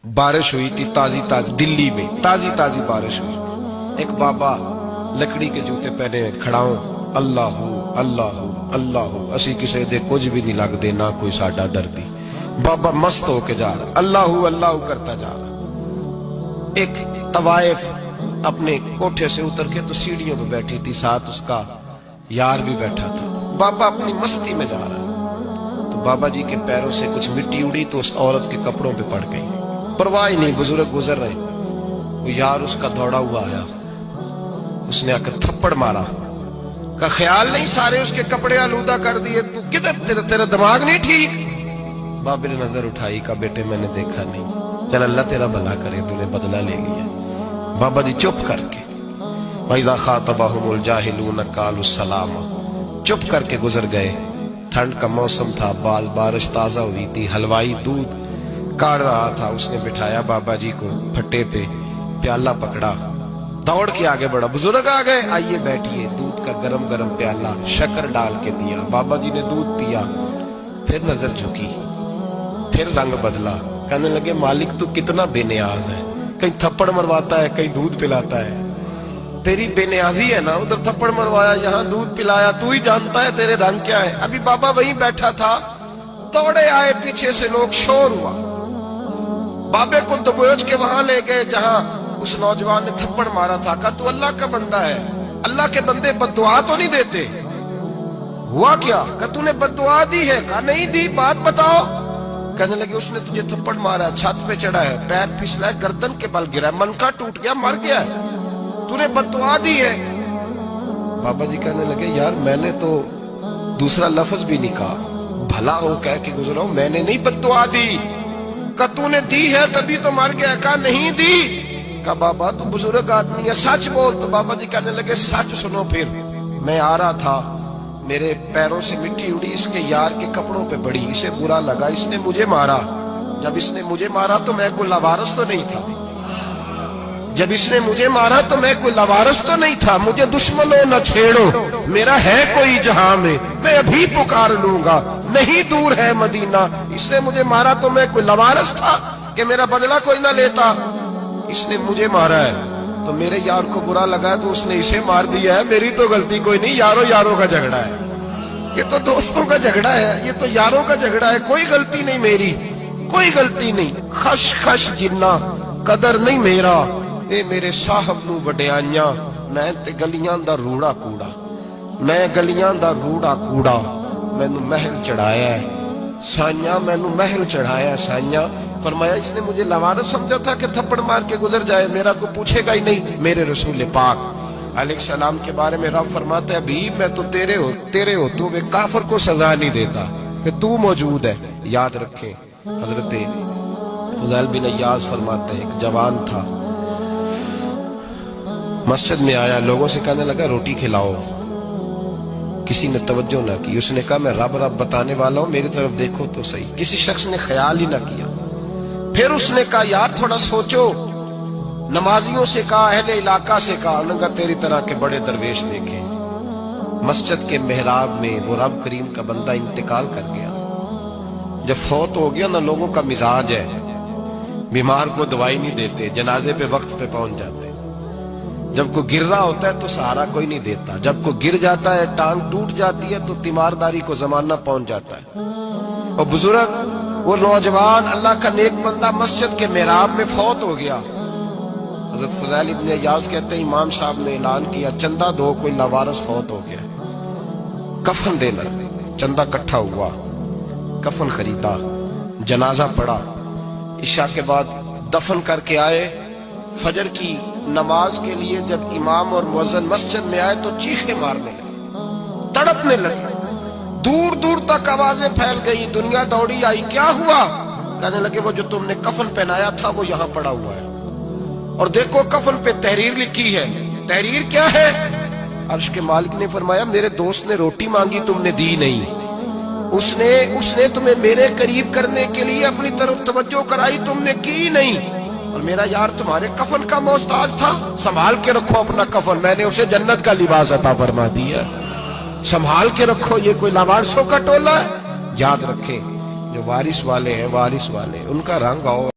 बारिश हुई थी ताजी ताजी, दिल्ली में ताजी ताजी बारिश हुई। एक बाबा लकड़ी के जूते पहने खड़ा हूं, अल्लाह अल्लाह अल्लाह, असी किसी दे कुछ भी नहीं लगते, ना कोई साडा दर्दी। बाबा मस्त होके जा रहा, अल्लाह अल्लाह करता जा रहा। एक तवाइफ अपने कोठे से उतर के तो सीढ़ियों पे बैठी थी, साथ उसका यार भी बैठा था। बाबा अपनी मस्ती में जा रहा है तो बाबा जी के पैरों से कुछ मिट्टी उड़ी तो उस औरत के कपड़ों पे पड़ गई। परवाह ही नहीं, बुजुर्ग गुजर रहे। वो यार उसका दौड़ा हुआ आया, उसने आकर थप्पड़ मारा, का ख्याल नहीं सारे उसके कपड़े आलूदा कर दिए, तू किधर, तेरा दिमाग नहीं ठीक। बाबे ने नजर उठाई, का बेटे मैंने देखा नहीं, चल अल्लाह तेरा भला करे, तूने बदला ले लिया। बाबा जी चुप करके, वइज़ा ख़ातबहुमुल जाहिलून क़ालू सलामा, चुप करके गुजर गए। ठंड का मौसम था, बारिश ताजा हुई थी, हलवाई दूध काढ़ रहा था, उसने बिठाया बाबा जी को फट्टे पे, प्याला पकड़ा, दौड़ के आगे बढ़ा। बुजुर्ग आ गए, आइए बैठिए। दूध का गरम गरम प्याला शक्कर डाल के दिया। बाबा जी ने दूध पिया, फिर नजर झुकी, फिर रंग बदला। कहने लगे मालिक तू कितना बेनियाज है, कहीं थप्पड़ मरवाता है, कहीं दूध पिलाता है। तेरी बेनियाजी है ना, उधर थप्पड़ मरवाया, यहाँ दूध पिलाया, तू ही जानता है तेरे रंग क्या है। अभी बाबा वहीं बैठा था, दौड़े आए पीछे से लोग, शोर हुआ। बाबे को दबोच के वहां ले गए जहां उस नौजवान ने थप्पड़ मारा था। कहा तू अल्लाह का बंदा है, अल्लाह के बंदे बद्दुआ तो नहीं देते। हुआ क्या? कहा तूने बद्दुआ दी है? कहा नहीं दी, बात बताओ। कहने लगे उसने तुझे थप्पड़ मारा, छत पे चढ़ा है, पैर फिसला है, गर्दन के बल गिरा, मनका टूट गया, मर गया है, तूने बद्दुआ दी है। बाबा जी कहने लगे यार मैंने तो दूसरा लफ्ज भी नहीं कहा, भला हो कह के गुजरा हूं, मैंने नहीं बद्दुआ दी। कहा तूने दी है तभी तो मर गया। कहा नहीं दी। कहा बाबा तू बुजुर्ग आदमी है, सच बोल। तो बाबा जी कहने लगे सच सुनो। फिर मैं आ रहा था, मेरे पैरों से मिट्टी उड़ी, इसके यार के कपड़ों पे पड़ी, इसे बुरा लगा, इसने मुझे मारा। जब इसने मुझे मारा तो मैं कोई लवारस तो नहीं था, जब इसने मुझे मारा तो मैं कोई लवारस तो नहीं था। मुझे दुश्मनों न छेड़ो, मेरा है कोई जहां में, मैं अभी पुकार लूंगा, नहीं दूर है मदीना। इसने मुझे मारा तो मैं कोई लवारस था कि मेरा बदला कोई ना लेता। इसने मुझे मारा है तो मेरे यार को बुरा लगा है तो उसने इसे मार दिया है, मेरी तो गलती कोई नहीं, यारों यारों का झगड़ा है, ये तो दोस्तों का झगड़ा है, ये तो यारों का झगड़ा है, कोई गलती नहीं मेरी, कोई गलती नहीं। खश खश जिन्ना कदर नहीं मेरा, ए मेरे साहब नू वड्याइयां, मैं ते गलियां दा रूड़ा कूड़ा, मैं गलियां दा रूड़ा कूड़ा, मैनू महल चढ़ाया है साइया, मैनू महल चढ़ाया साइया। फरमाया इसने मुझे लवारस समझा था कि थप्पड़ मार के गुजर जाए, मेरा को पूछेगा ही नहीं। मेरे रसूल पाक अलैहिस्सलाम के बारे में रब फरमाता है अभी मैं तो तेरे हो तू वे काफिर को सजा नहीं देता कि तू मौजूद है। याद रखें हजरत फुज़ैल बिन अय्याज फरमाते हैं एक जवान था, मस्जिद में आया, लोगों से कहने लगा रोटी खिलाओ, किसी ने तवज्जो ना की। उसने कहा मैं रब रब बताने वाला हूं, मेरी तरफ देखो तो सही। किसी शख्स ने ख्याल ही ना किया। फिर उसने कहा यार थोड़ा सोचो, नमाजियों से कहा, अहले इलाका से कहा, उन्होंने तेरी तरह के बड़े दरवेश देखे। मस्जिद के मेहराब में वो रब करीम का बंदा इंतकाल कर गया। जब फौत हो गया ना, लोगों का मिजाज है, बीमार को दवाई नहीं देते, जनाजे पे वक्त पे पहुंच जाते। जब को गिर रहा होता है तो सहारा कोई नहीं देता, जब को गिर जाता है, टांग टूट जाती है तो तीमारदारी को जमाना पहुंच जाता है। और बुजुर्ग वो नौजवान अल्लाह का नेक बंदा मस्जिद के मेहराब में फौत हो गया। हजरत फुज़ैल इब्न अय्याज कहते हैं इमाम साहब ने ऐलान किया चंदा दो, कोई लवारस फौत हो गया, कफन देना। चंदा इकट्ठा हुआ, कफन खरीदा, जनाजा पड़ा, इशा के बाद दफन करके आए। फजर की नमाज के लिए जब इमाम और मुअज्जिन मस्जिद में आए तो चीखे मारने लगे, तड़पने लगे, दूर दूर तक आवाजें फैल गई, दुनिया दौड़ी आई, क्या हुआ? कहने लगे वो जो तुमने कफन पहनाया था वो यहाँ पड़ा हुआ है, और देखो कफन पे तहरीर लिखी है। तहरीर क्या है? अर्श के मालिक ने फरमाया मेरे दोस्त ने रोटी मांगी, तुमने दी नहीं, उसने तुम्हें मेरे करीब करने के लिए अपनी तरफ तवज्जो कराई, तुमने की नहीं, और मेरा यार तुम्हारे कफन का मोहताज था, संभाल के रखो अपना कफन, मैंने उसे जन्नत का लिबास अता फरमा दिया, संभाल के रखो, ये कोई लावारिसों का टोला है। याद रखें जो वारिस वाले हैं, वारिस वाले उनका रंग और